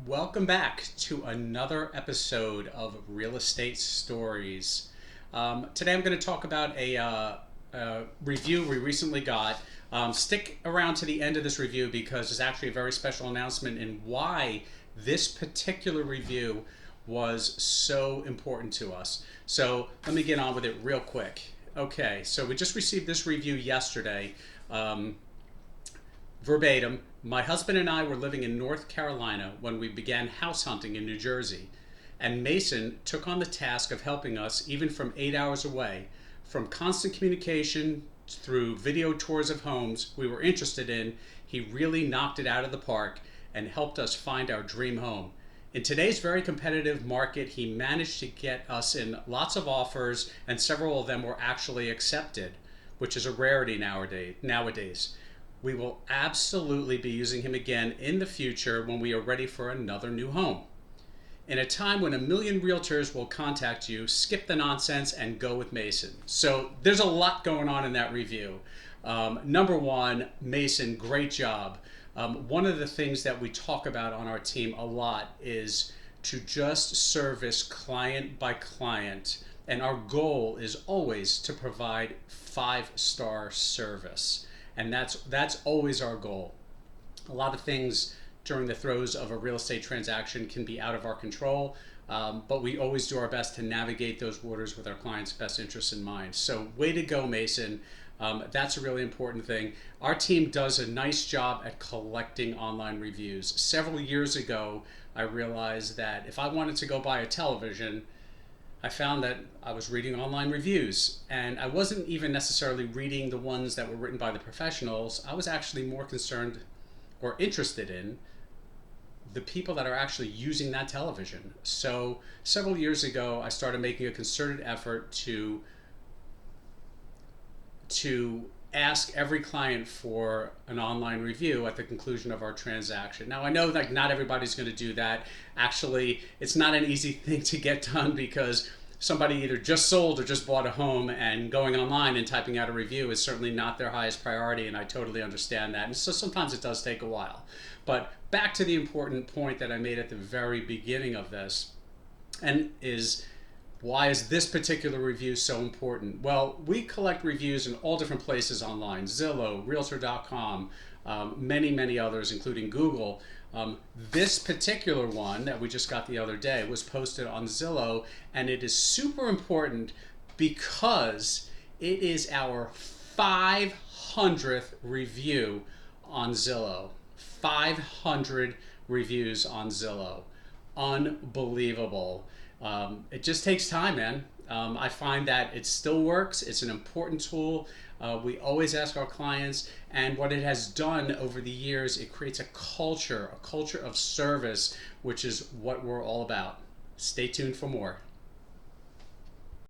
Welcome back to another episode of Real Estate Stories. Today I'm going to talk about a review we recently got. Stick around to the end of this review because there's actually a very special announcement in why this particular review was so important to us. So let me get on with it real quick. Okay, so we just received this review yesterday. Verbatim, my husband and I were living in North Carolina when we began house hunting in New Jersey, and Mason took on the task of helping us even from 8 hours away. From constant communication through video tours of homes we were interested in, he really knocked it out of the park and helped us find our dream home. In today's very competitive market, he managed to get us in lots of offers, and several of them were actually accepted, which is a rarity nowadays. We will absolutely be using him again in the future when we are ready for another new home. In a time when a million realtors will contact you, skip the nonsense and go with Mason. So there's a lot going on in that review. Number one, Mason, great job. One of the things that we talk about on our team a lot is to just service client by client. And our goal is always to provide 5-star service. And that's always our goal. A lot of things during the throes of a real estate transaction can be out of our control, but we always do our best to navigate those waters with our clients' best interests in mind. So way to go, Mason. That's a really important thing. Our team does a nice job at collecting online reviews. Several years ago, I realized that if I wanted to go buy a television, I found that I was reading online reviews, and I wasn't even necessarily reading the ones that were written by the professionals. I was actually more concerned or interested in the people that are actually using that television. So several years ago, I started making a concerted effort to ask every client for an online review at the conclusion of our transaction. Now I know that not everybody's going to do that. Actually, it's not an easy thing to get done because somebody either just sold or just bought a home, and going online and typing out a review is certainly not their highest priority, and I totally understand that. And so sometimes it does take a while. But back to the important point that I made at the very beginning of this, and is why is this particular review so important? Well, we collect reviews in all different places online: Zillow, Realtor.com, many others, including Google. This particular one that we just got the other day was posted on Zillow, and it is super important because it is our 500th review on Zillow. 500 reviews on Zillow. Unbelievable. It just takes time, man. I find that it still works. It's an important tool. We always ask our clients, and what it has done over the years, it creates a culture of service, which is what we're all about. Stay tuned for more.